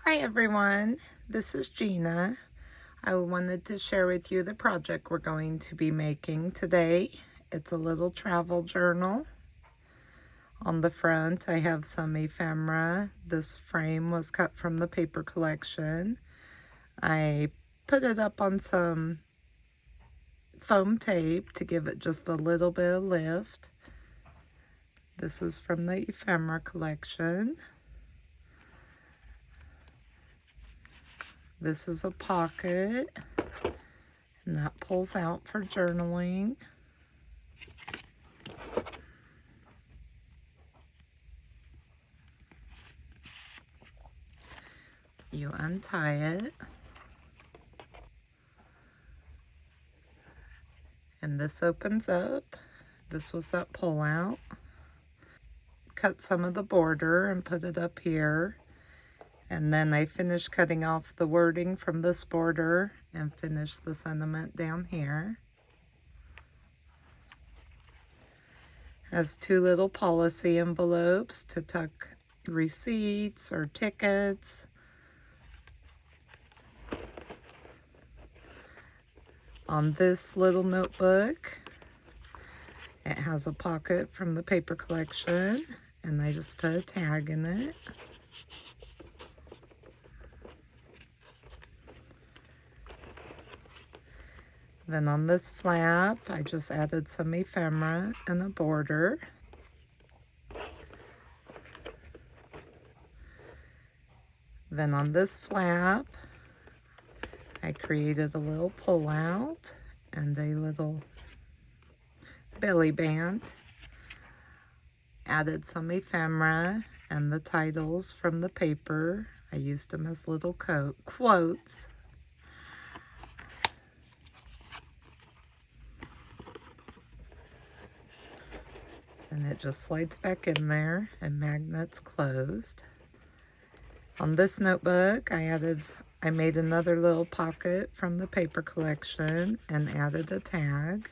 Hi everyone, this is Gina. I wanted to share with you the project we're going to be making today. It's a little travel journal. On the front I have some ephemera. This frame was cut from the paper collection. I put it up on some foam tape to give it just a little bit of lift. This is from the ephemera collection. This is a pocket, and that pulls out for journaling. You untie it, and this opens up. This was that pull out. Cut some of the border and put it up here. And then I finished cutting off the wording from this border and finished the sentiment down here. Has two little policy envelopes to tuck receipts or tickets. On this little notebook, it has a pocket from the paper collection, and I just put a tag in it. Then on this flap, I just added some ephemera and a border. Then on this flap, I created a little pull-out and a little belly band. Added some ephemera and the titles from the paper. I used them as little quotes. And it just slides back in there and magnets closed. On this notebook, I made another little pocket from the paper collection and added a tag.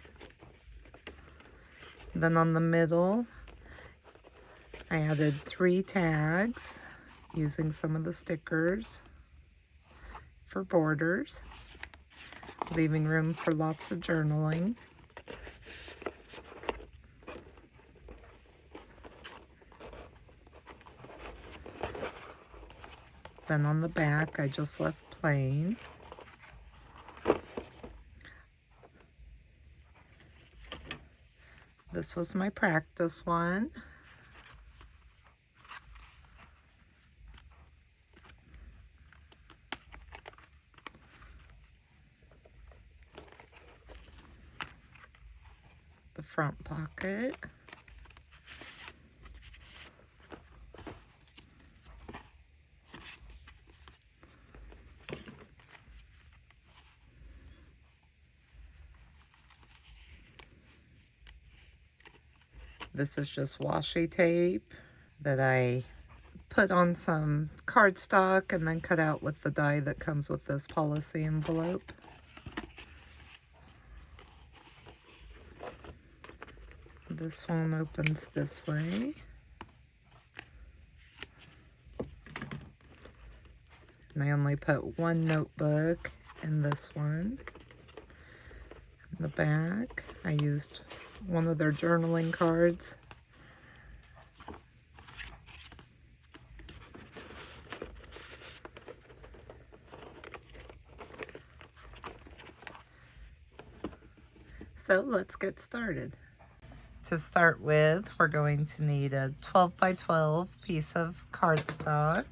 Then on the middle, I added 3 tags using some of the stickers for borders, leaving room for lots of journaling. Then on the back, I just left plain. This was my practice one. The front pocket. This is just washi tape that I put on some cardstock and then cut out with the die that comes with this policy envelope. This one opens this way. And I only put one notebook in this one. In the back, I used one of their journaling cards. So let's get started. To start with, we're going to need a 12 by 12 piece of cardstock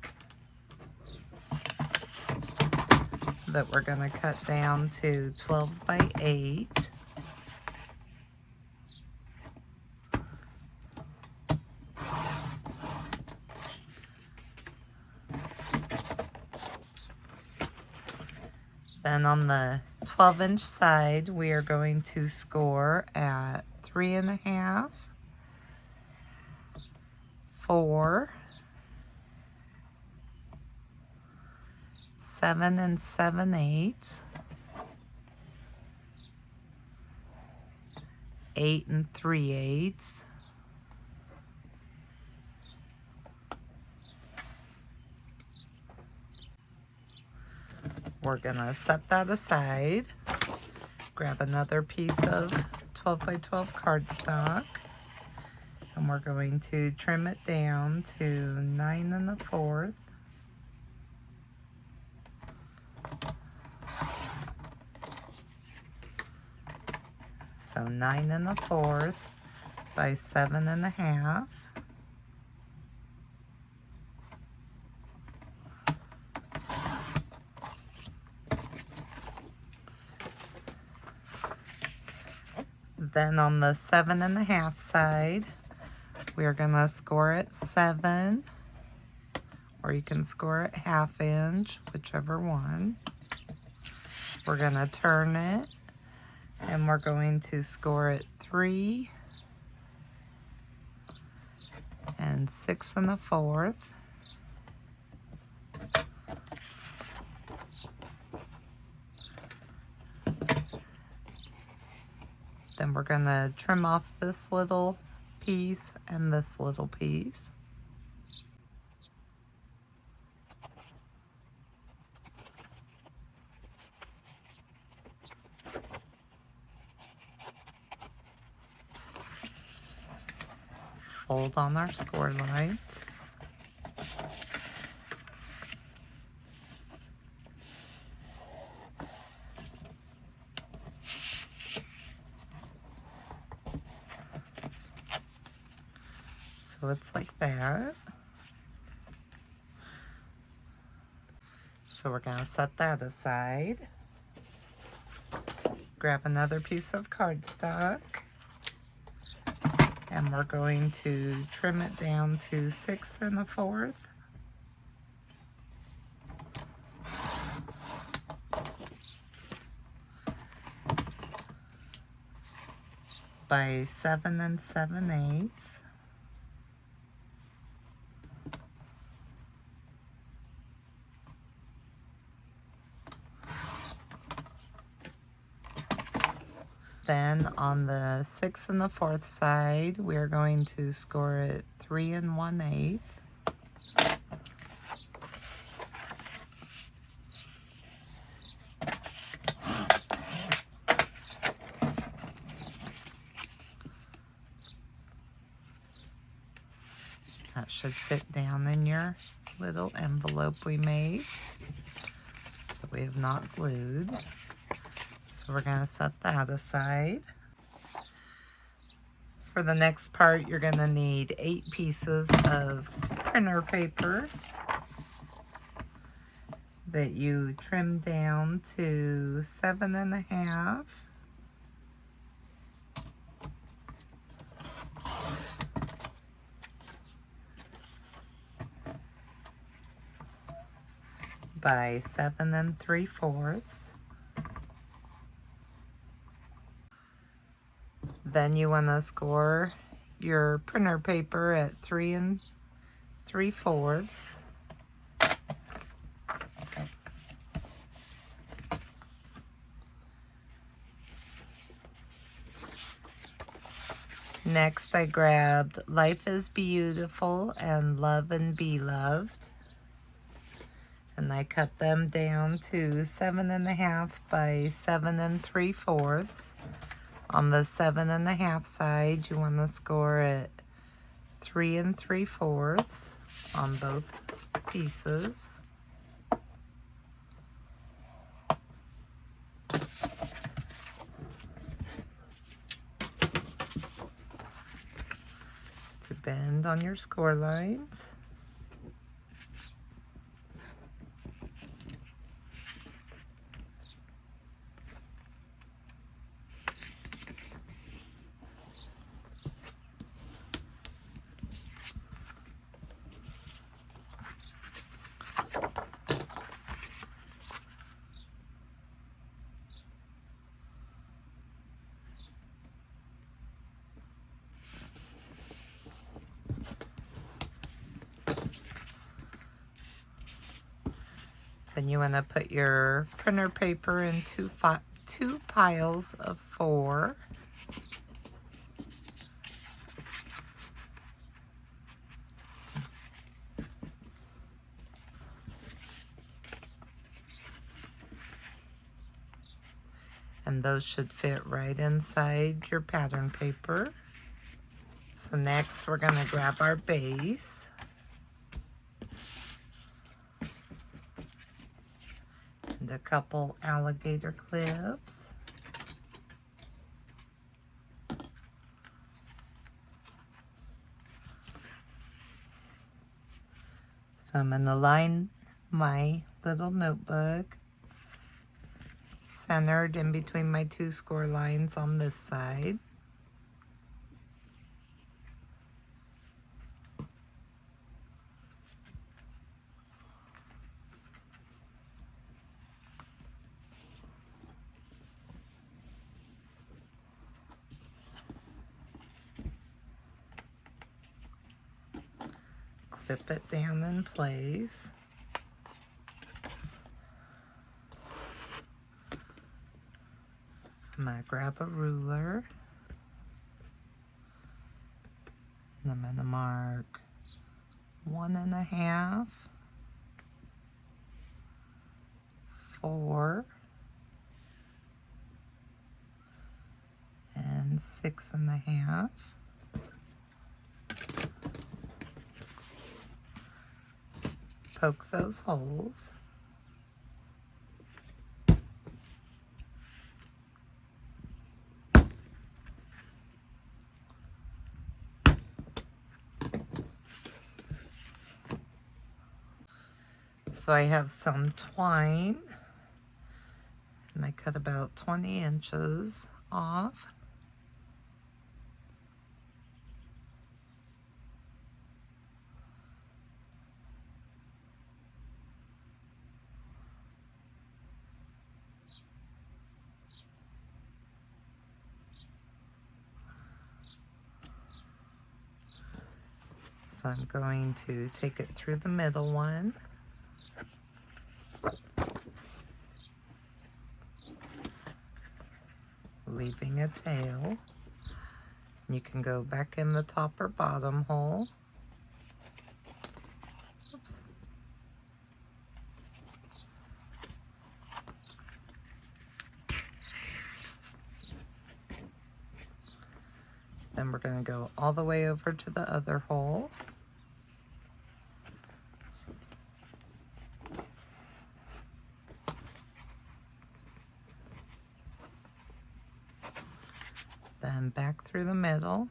that we're going to cut down to 12 by 8. Then on the 12-inch side, we are going to score at 3.5, 4, 7 7/8, 8 3/8, We're gonna set that aside. Grab another piece of 12 by 12 cardstock, and we're going to trim it down to 9 1/4. So 9 1/4 by 7 1/2. Then on the 7 1/2 side, we're gonna score it 7, or you can score it 1/2 inch, whichever one. We're gonna turn it, and we're going to score it 3 and 6 1/4. Then we're gonna trim off this little piece and this little piece. Fold on our score lines. So it's like that. So we're gonna set that aside. Grab another piece of cardstock, and we're going to trim it down to 6 1/4. By 7 7/8. Then on the 6 1/4 side, we're going to score it 3 1/8. That should fit down in your little envelope we made that we have not glued. So we're going to set that aside. For the next part, you're going to need 8 pieces of printer paper that you trim down to 7 1/2. By 7 3/4. Then you want to score your printer paper at 3 3/4. Next, I grabbed Life is Beautiful and Love and Be Loved, and I cut them down to 7 1/2 by 7 3/4. On the 7 1/2 side, you want to score it 3 3/4 on both pieces. To bend on your score lines. Then you want to put your printer paper in two piles of 4. And those should fit right inside your pattern paper. So next we're going to grab our base. And a couple alligator clips. So I'm going to line my little notebook centered in between my 2 score lines on this side. Clip it down in place. I'm going to grab a ruler. And I'm going to mark 1.5, 4, and 6.5. Poke those holes. So I have some twine, and I cut about 20 inches off. So I'm going to take it through the middle one. Leaving a tail. You can go back in the top or bottom hole. Oops. Then we're going to go all the way over to the other hole. Then back through the middle.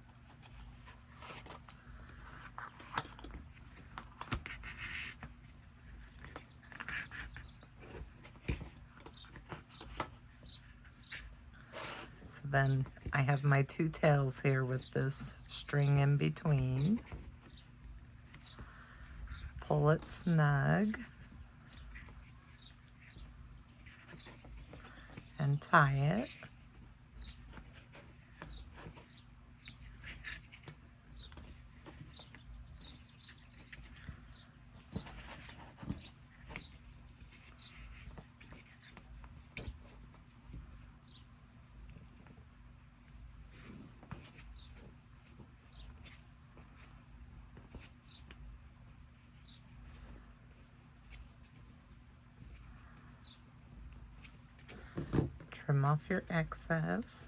So then I have my 2 tails here with this string in between. Pull it snug and tie it. Trim off your excess.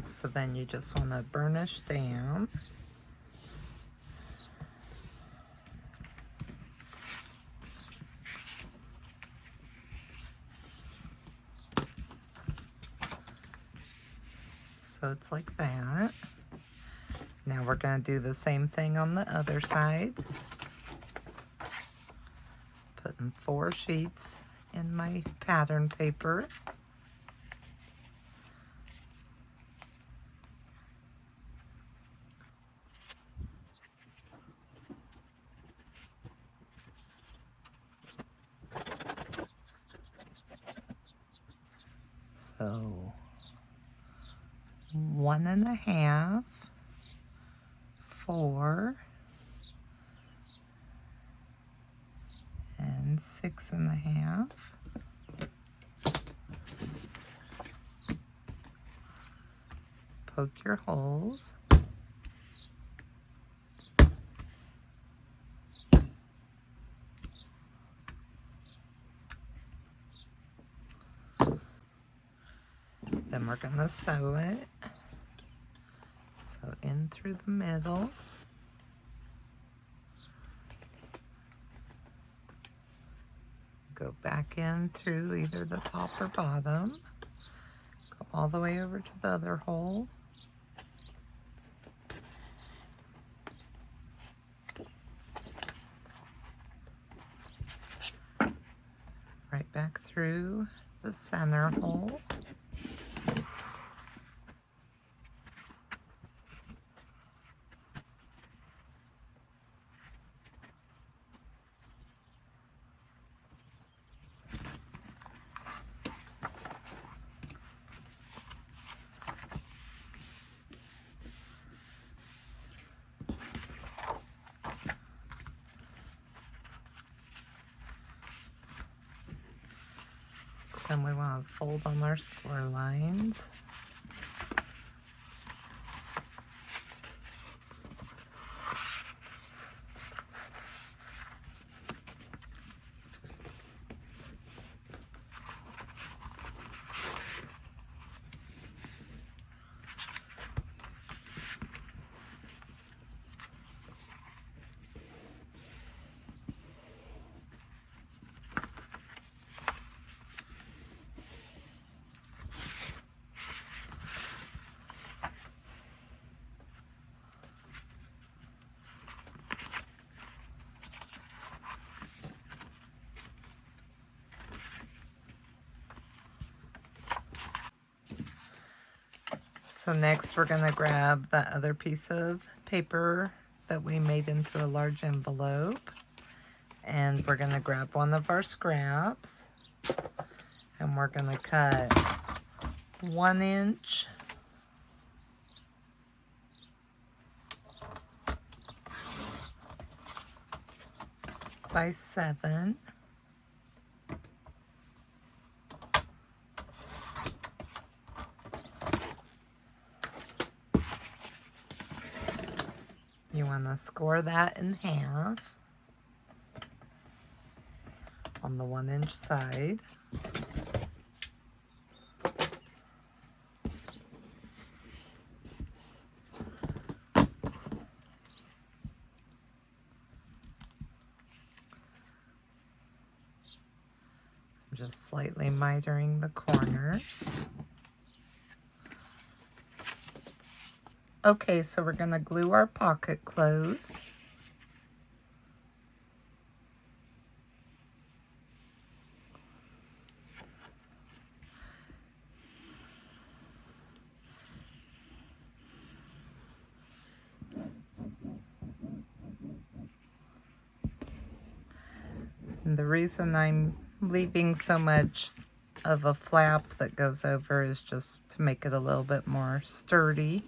So then you just want to burnish down. So it's like that. Now we're going to do the same thing on the other side. Putting 4 sheets in my pattern paper. So 1.5, 4, and 6.5. poke your holes. Then we're going to sew it. So in through the middle. Go back in through either the top or bottom. Go all the way over to the other hole. Right back through the center hole. Then we want to fold on our score lines. So next we're going to grab that other piece of paper that we made into a large envelope. And we're going to grab one of our scraps. And we're going to cut 1 inch by 7. You want to score that in half on the 1 inch side. Just slightly mitering the corners. Okay, so we're going to glue our pocket closed. And the reason I'm leaving so much of a flap that goes over is just to make it a little bit more sturdy.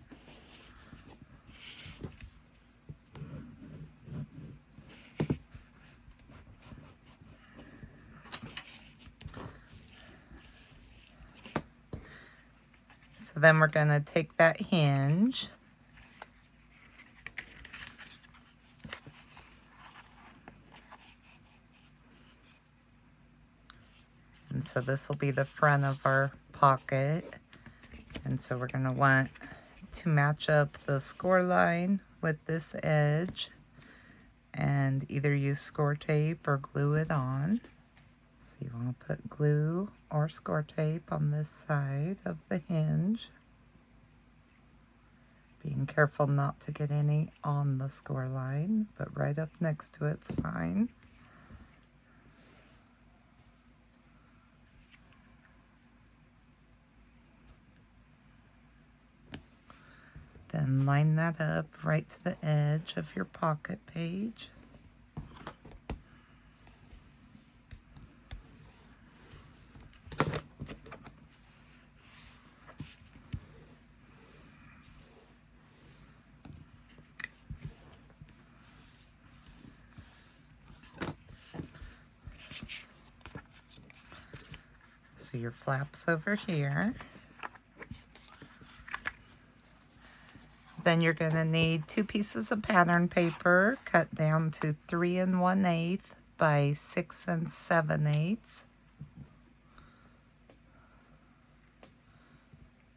So then we're going to take that hinge and so this will be the front of our pocket, and so we're going to want to match up the score line with this edge and either use score tape or glue it on. So you want to put glue or score tape on this side of the hinge. Being careful not to get any on the score line, but right up next to it's fine. Then line that up right to the edge of your pocket page. So your flap's over here. Then you're going to need 2 pieces of pattern paper cut down to 3 1/8 by 6 7/8.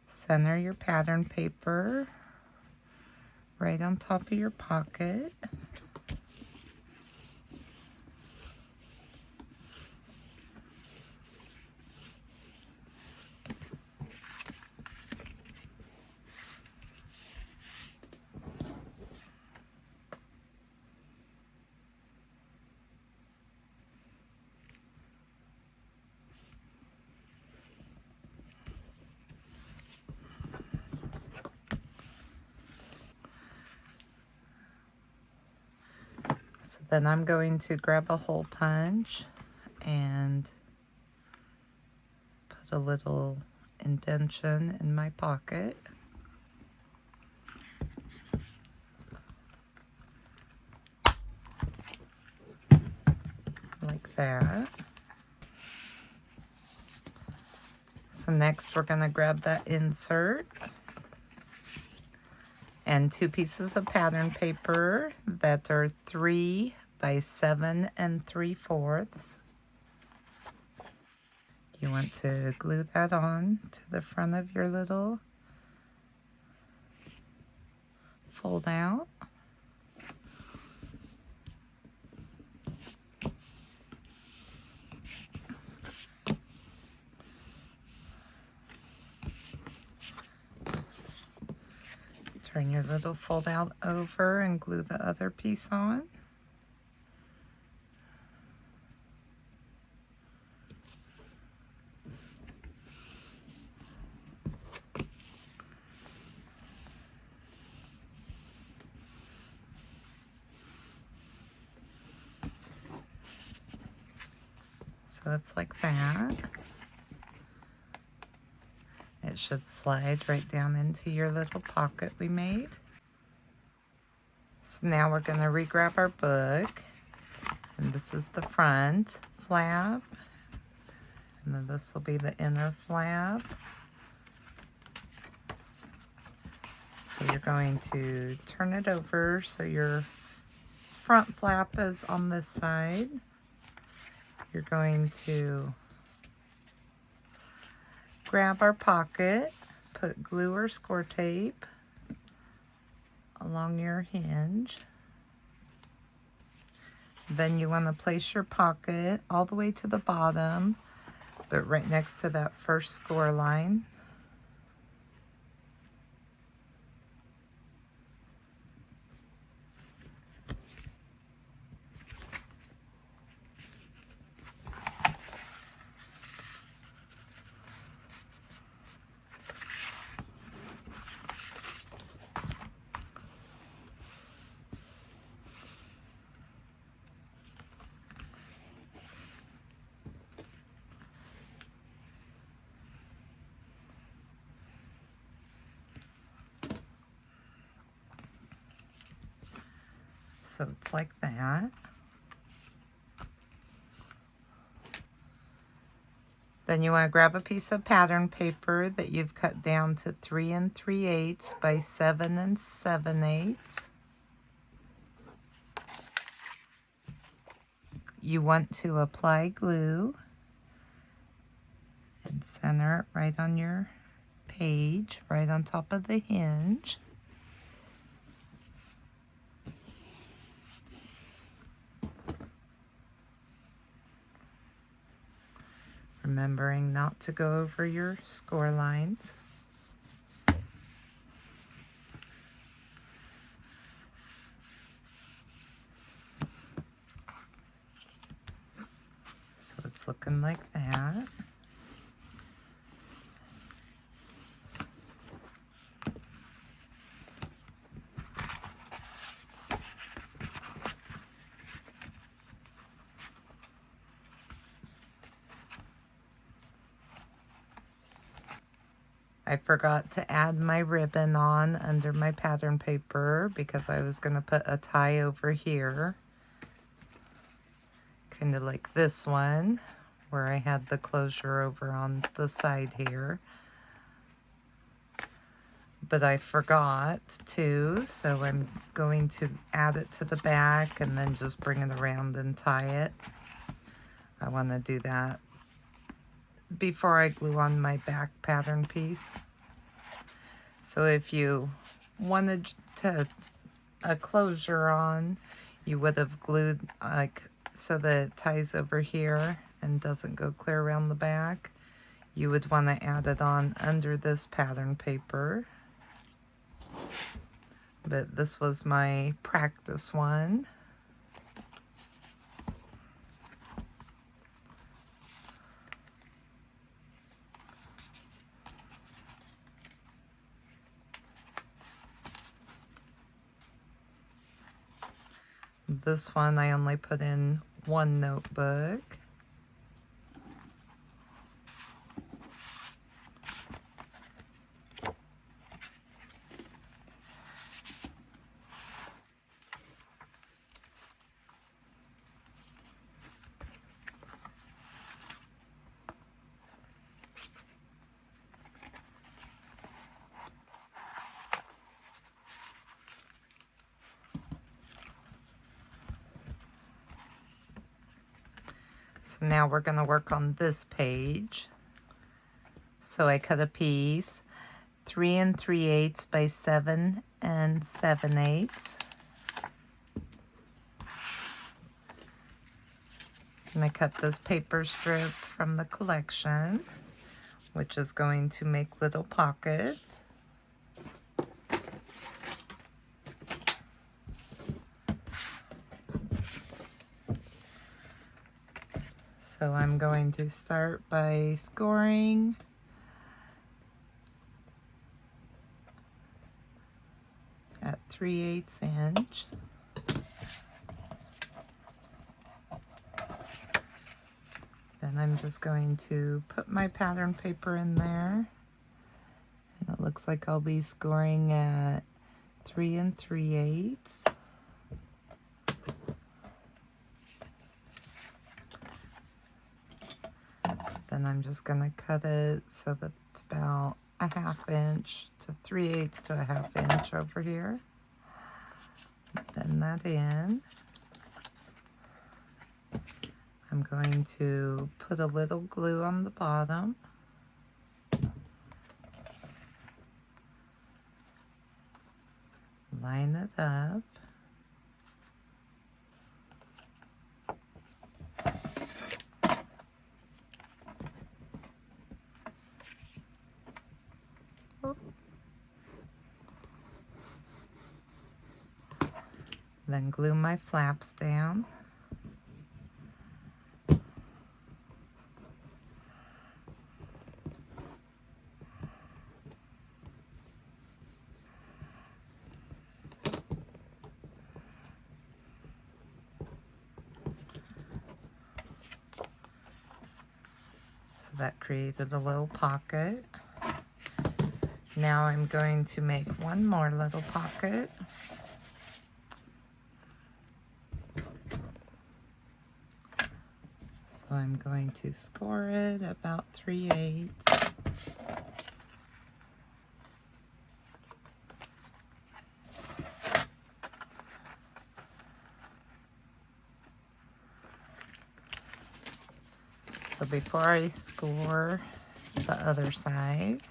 Center your pattern paper right on top of your pocket. So then I'm going to grab a hole punch and put a little indentation in my pocket. Like that. So next we're going to grab that insert and 2 pieces of pattern paper that are 3 by 7 3/4. You want to glue that on to the front of your little fold out. Turn your little fold out over and glue the other piece on. So it's like that. It should slide right down into your little pocket we made. So now we're going to re-grab our book. And this is the front flap. And then this will be the inner flap. So you're going to turn it over so your front flap is on this side. You're going to grab our pocket, put glue or score tape along your hinge. Then you want to place your pocket all the way to the bottom, but right next to that first score line. So it's like that. Then you want to grab a piece of pattern paper that you've cut down to 3 3/8 by 7 7/8. You want to apply glue and center it right on your page, right on top of the hinge. Remembering not to go over your score lines. So it's looking like that. I forgot to add my ribbon on under my pattern paper because I was going to put a tie over here. Kind of like this one, where I had the closure over on the side here. but I forgot to, so I'm going to add it to the back and then just bring it around and tie it. I want to do that before I glue on my back pattern piece. So if you wanted to a closure on, you would have glued like so that it ties over here and doesn't go clear around the back. You would want to add it on under this pattern paper. But this was my practice one. This one I only put in one notebook. So now we're going to work on this page. So I cut a piece 3 3/8 by 7 7/8. And I cut this paper strip from the collection, which is going to make little pockets. So I'm going to start by scoring at 3/8 inch. Then I'm just going to put my pattern paper in there. And it looks like I'll be scoring at 3 3/8. Then I'm just going to cut it so that it's about a 1/2 inch to 3/8 to a 1/2 inch over here. Then that in. I'm going to put a little glue on the bottom. Line it up. Then glue my flaps down. So that created a little pocket. Now I'm going to make one more little pocket. So I'm going to score it about 3/8. So before I score the other side,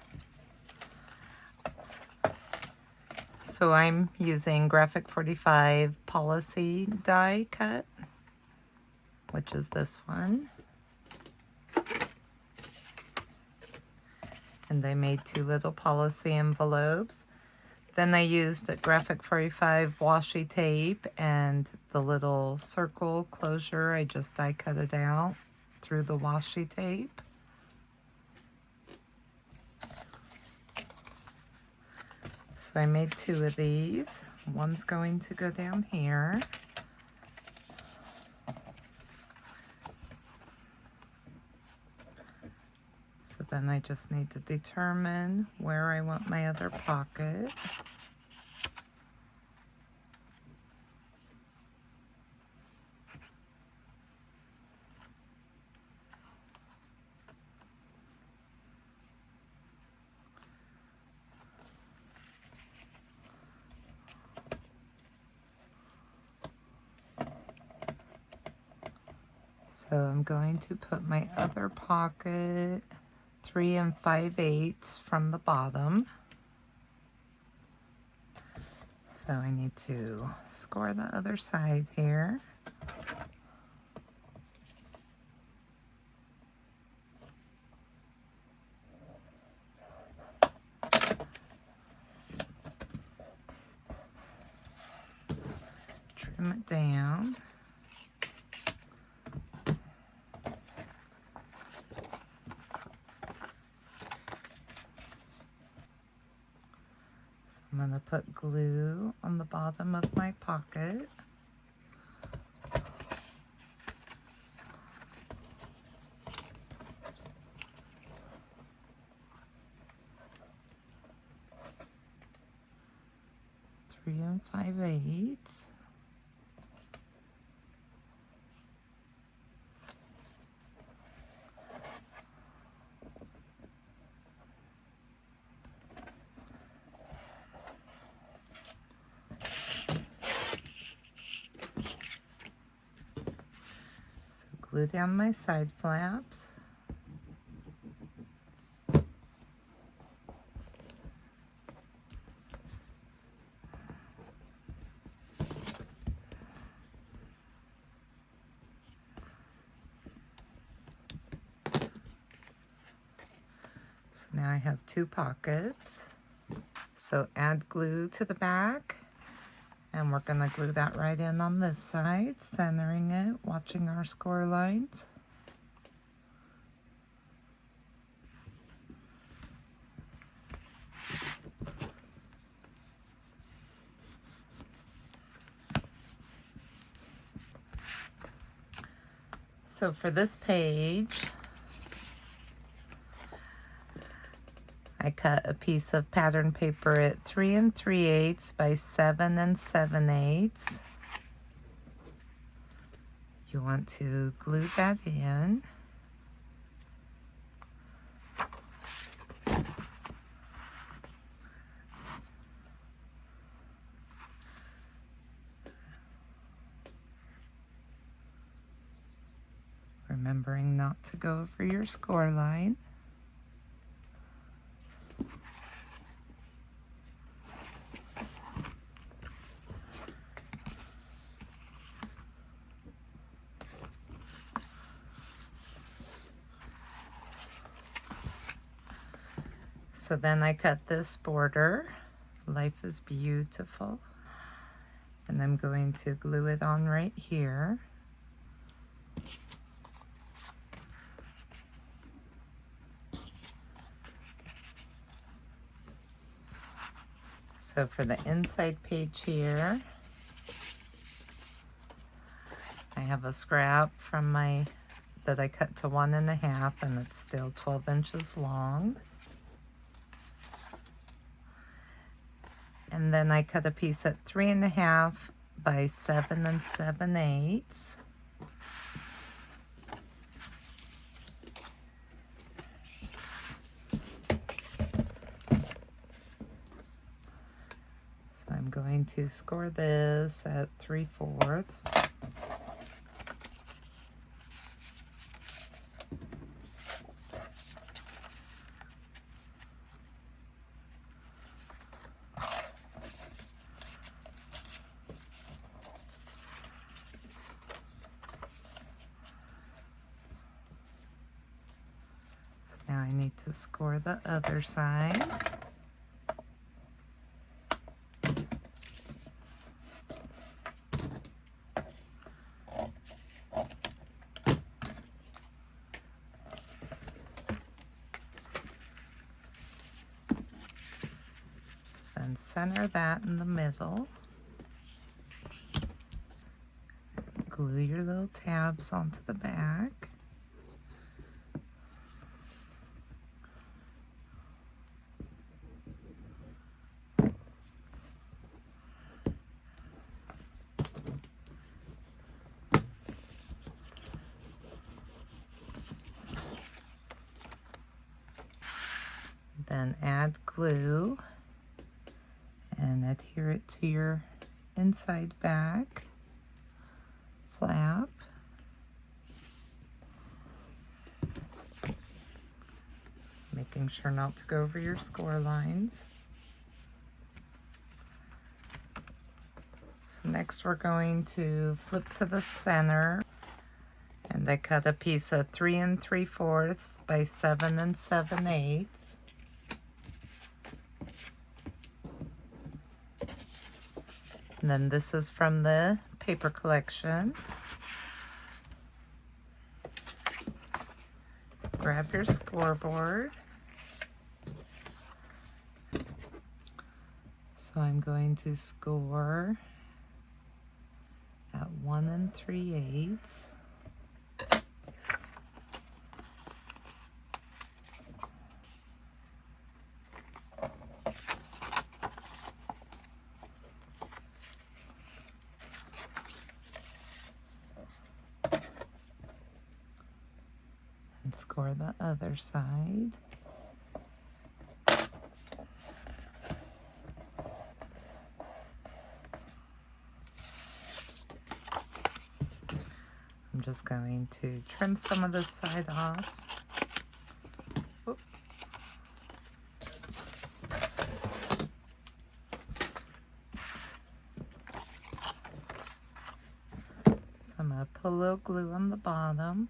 so I'm using Graphic 45 policy die cut, which is this one. And I made 2 little policy envelopes. Then I used a Graphic 45 washi tape and the little circle closure. I just die cut it out through the washi tape. So I made 2 of these. One's going to go down here. So then I just need to determine where I want my other pocket. So I'm going to put my other pocket 3 5/8 from the bottom. So I need to score the other side here. Trim it down. I'm going to put glue on the bottom of my pocket. Three 5/8. Glue down my side flaps. So now I have 2 pockets. So add glue to the back, and we're going to glue that right in on this side, centering it, watching our score lines. So for this page, I cut a piece of pattern paper at 3 3/8 by 7 7/8. You want to glue that in. Remembering not to go over your score line. So then I cut this border, Life is Beautiful, and I'm going to glue it on right here. So for the inside page here, I have a scrap from that I cut to 1 1/2, and it's still 12 inches long. And then I cut a piece at 3 1/2 by 7 7/8. So I'm going to score this at 3/4. Now I need to score the other side. So then center that in the middle. Glue your little tabs onto the back. Then add glue and adhere it to your inside back flap. sure not to go over your score lines. So next we're going to flip to the center, and I cut a piece of 3 3/4 by 7 7/8. And then this is from the paper collection. Grab your scoreboard. So I'm going to score at 1 3/8. And score the other side. I'm just going to trim some of this side off. Oop. So I'm going to put a little glue on the bottom.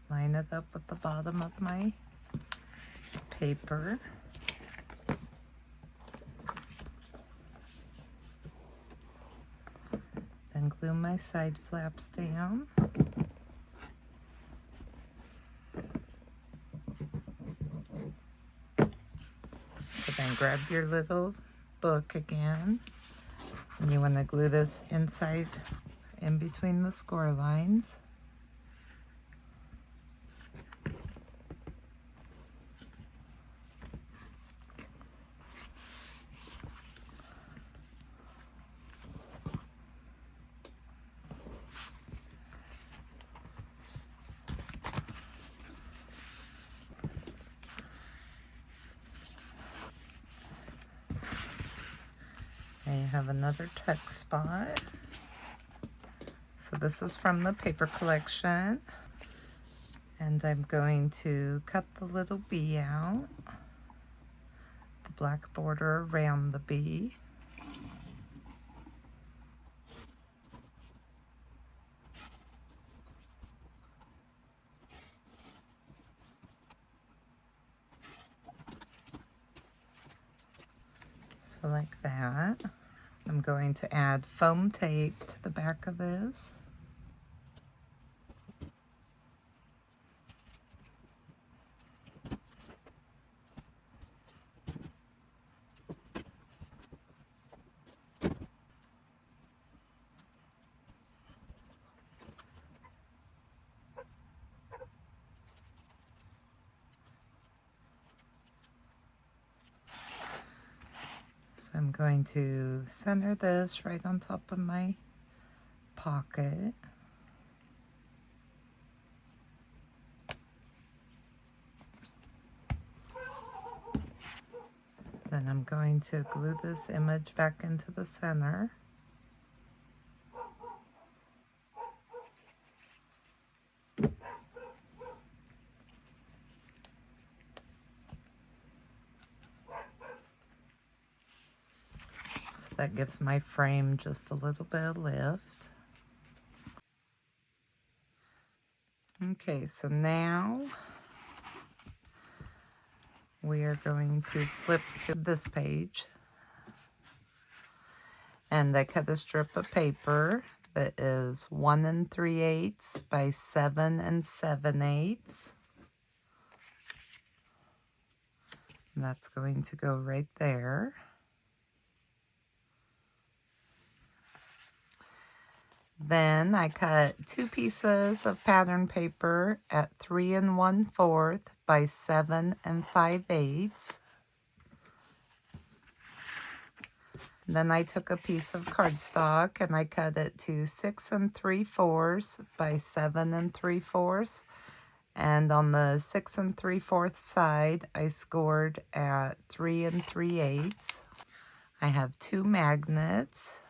Line it up with the bottom of my paper. Then glue my side flaps down. So then grab your little book again, and you want to glue this inside in between the score lines. And you have another tuck spot. So this is from the paper collection. And I'm going to cut the little bee out, the black border around the bee. So like that. I'm going to add foam tape to the back of this. So I'm going to center this right on top of my pocket. Then I'm going to glue this image back into the center. So that gives my frame just a little bit of lift. Okay, so now we are going to flip to this page. And I cut a strip of paper that is 1 3/8 by 7 7/8. And that's going to go right there. Then I cut 2 pieces of pattern paper at 3 1/4 by 7 5/8. Then I took a piece of cardstock and I cut it to 6 3/4 by 7 3/4. And on the 6 3/4 side, I scored at 3 3/8. I have 2 magnets.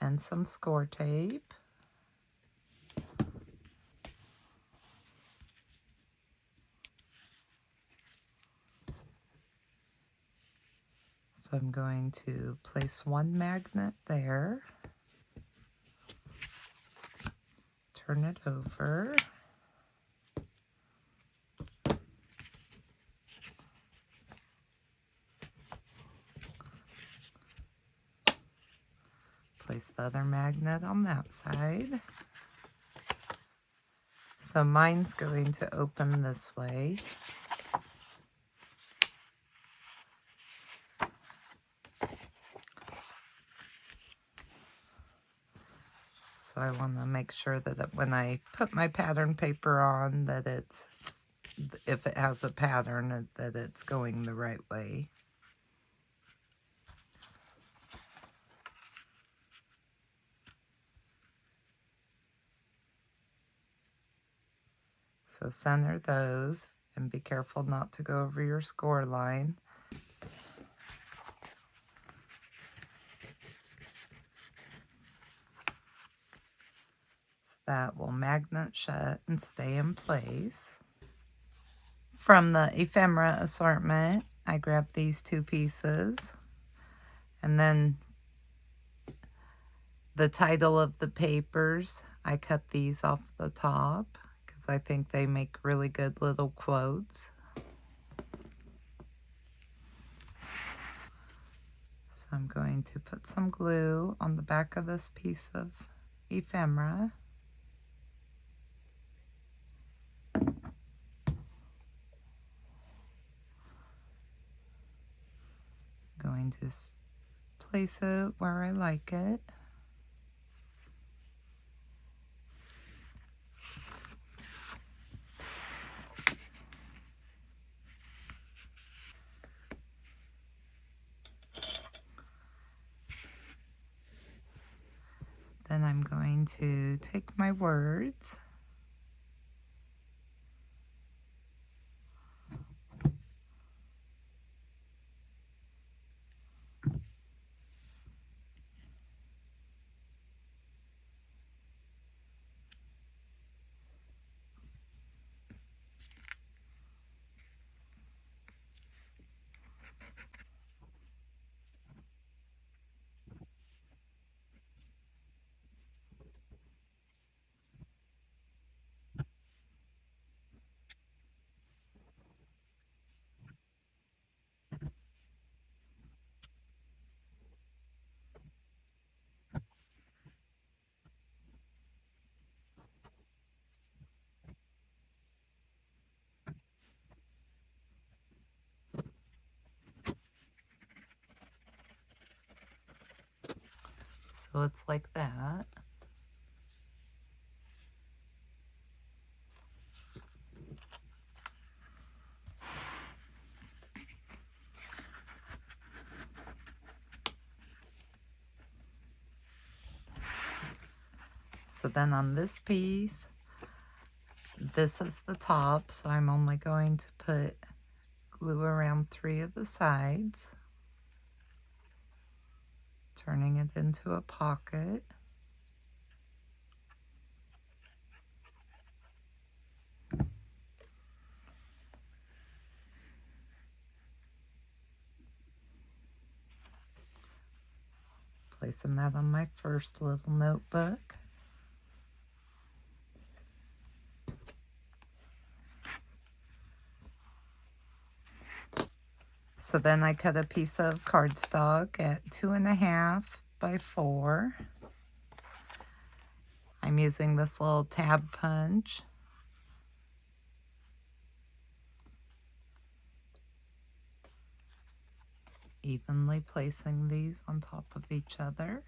and some score tape. So I'm going to place one magnet there, turn it over, place the other magnet on that side. So mine's going to open this way. So I want to make sure that when I put my pattern paper on, that it's, if it has a pattern, that it's going the right way. So center those and be careful not to go over your score line. So that will magnet shut and stay in place. From the ephemera assortment, I grabbed these two pieces, and then the title of the papers, I cut these off the top because I think they make really good little quotes. So I'm going to put some glue on the back of this piece of ephemera. Going to place it where I like it. Then I'm going to take my words so it's like that. So then on this piece, this is the top, so I'm only going to put glue around 3 of the sides, turning it into a pocket. Placing that on my first little notebook. So then I cut a piece of cardstock at 2.5 by 4. I'm using this little tab punch. Evenly placing these on top of each other.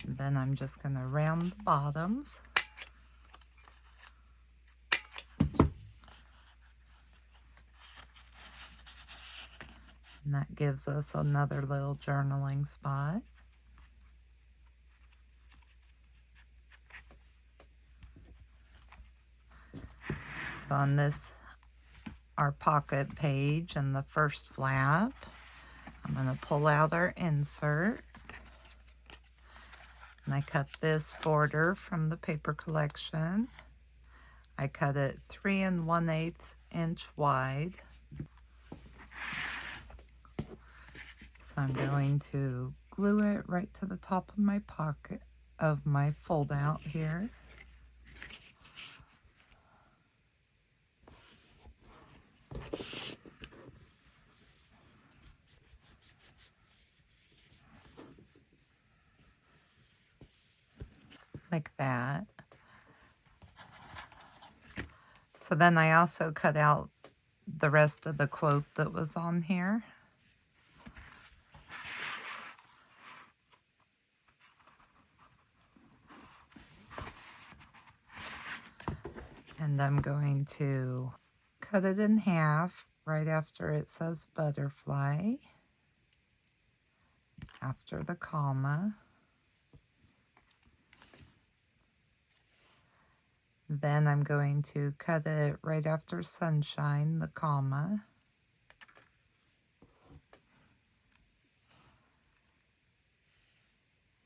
And then I'm just going to round the bottoms. And that gives us another little journaling spot. So on this our pocket page and the first flap. I'm going to pull out our insert. And I cut this border from the paper collection. I cut it 3 1/8 inch wide. So I'm going to glue it right to the top of my pocket of my fold out here. Like that. So then I also cut out the rest of the quote that was on here. And I'm going to cut it in half right after it says butterfly, after the comma. Then I'm going to cut it right after sunshine, the comma.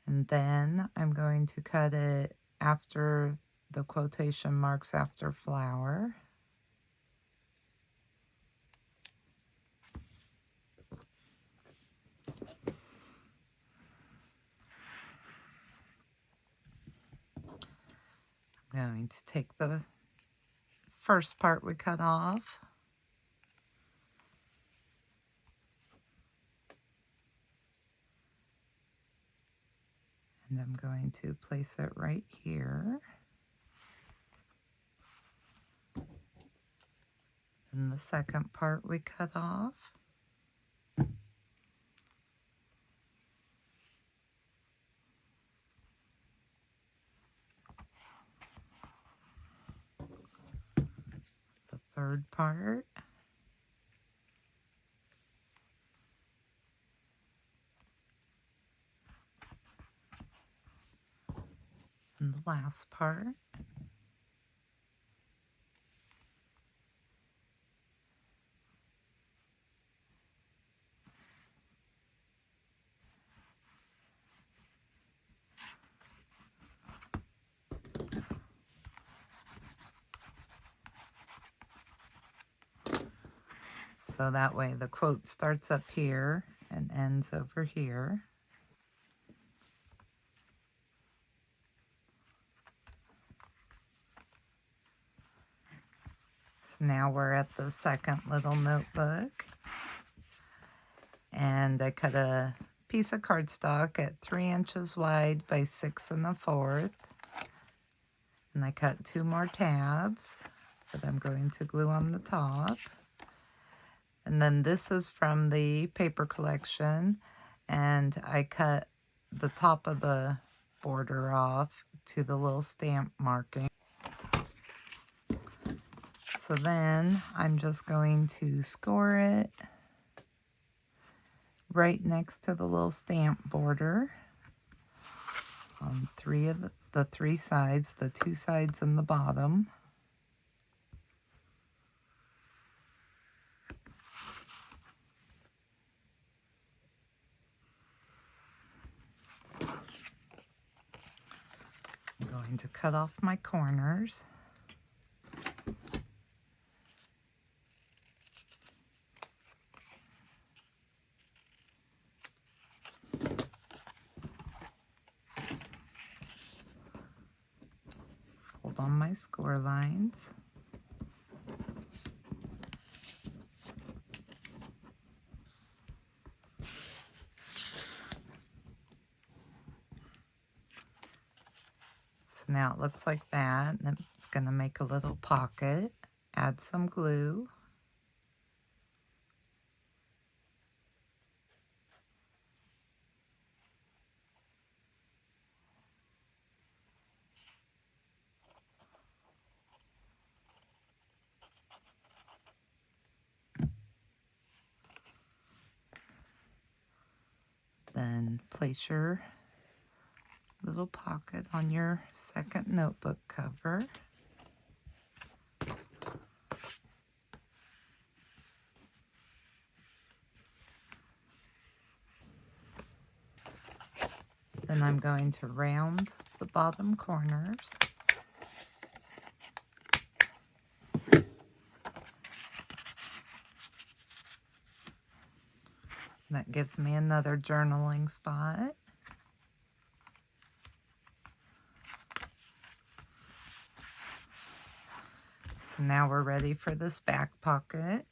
And then I'm going to cut it after the quotation marks after flower. I'm going to take the first part we cut off, and I'm going to place it right here. And the second part we cut off. The third part. And the last part. So that way the quote starts up here and ends over here. So now we're at the second little notebook. And I cut a piece of cardstock at 3 inches wide by 6 1/4. And I cut 2 more tabs that I'm going to glue on the top. And then this is from the paper collection, and I cut the top of the border off to the little stamp marking. So then I'm just going to score it right next to the little stamp border on 3 of the 3 sides, the 2 sides and the bottom. I'm going to cut off my corners. Fold on my score lines. So now it looks like that, and it's going to make a little pocket. Add some glue. Then place your little pocket on your second notebook cover. Then I'm going to round the bottom corners. That gives me another journaling spot. So now we're ready for this back pocket.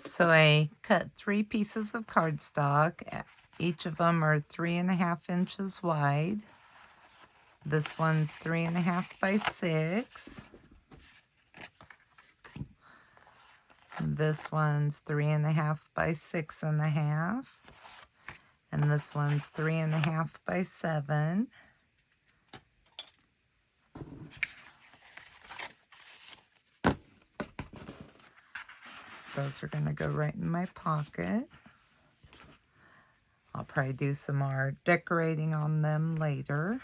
So I cut 3 pieces of cardstock. Each of them are 3.5 inches wide. This one's 3.5 by 6. This one's 3.5 by 6.5. And this one's 3.5 by 7. Those are going to go right in my pocket. I'll probably do some more decorating on them later.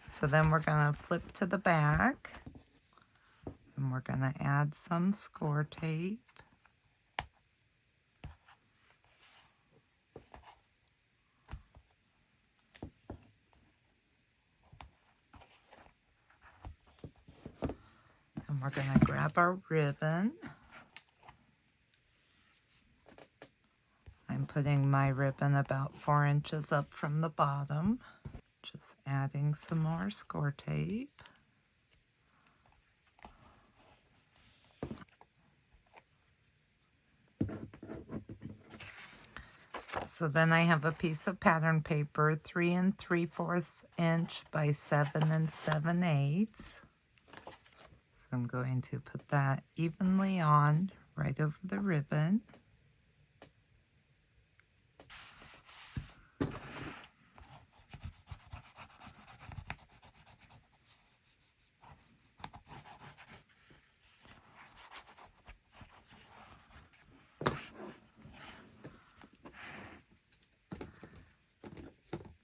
So then we're going to flip to the back, and we're going to add some score tape. And we're going to grab our ribbon. I'm putting my ribbon about 4 inches up from the bottom. Just adding some more score tape. So then I have a piece of pattern paper, 3 3/4 inch by 7 7/8. So I'm going to put that evenly on right over the ribbon.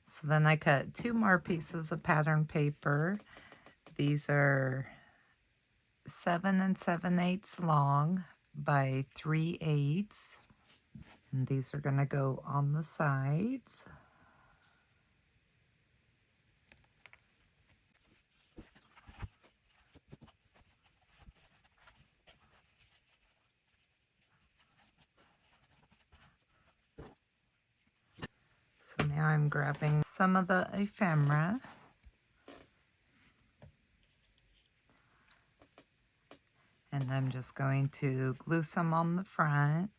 So then I cut 2 more pieces of pattern paper. These are 7 7/8 long by 3/8. And these are going to go on the sides. So now I'm grabbing some of the ephemera. And I'm just going to glue some on the front.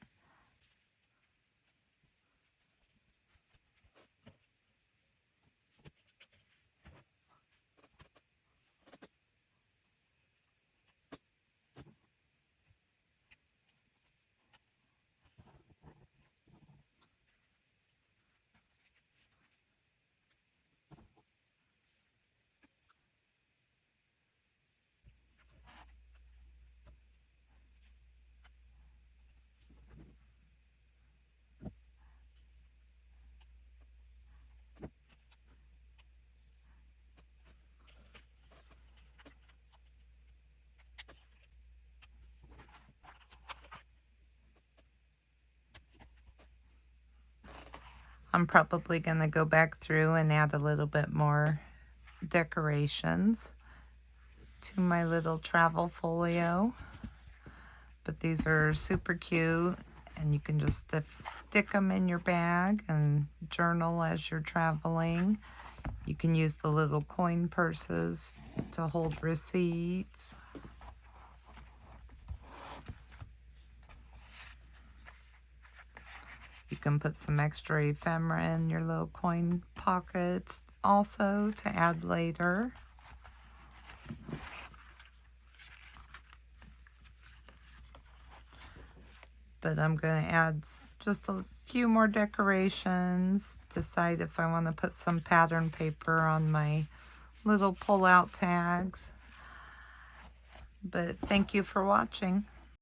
I'm probably going to go back through and add a little bit more decorations to my little travel folio. But these are super cute, and you can just stick them in your bag and journal as you're traveling. You can use the little coin purses to hold receipts. You can put some extra ephemera in your little coin pockets also to add later. But I'm going to add just a few more decorations, decide if I want to put some pattern paper on my little pull-out tags. But thank you for watching.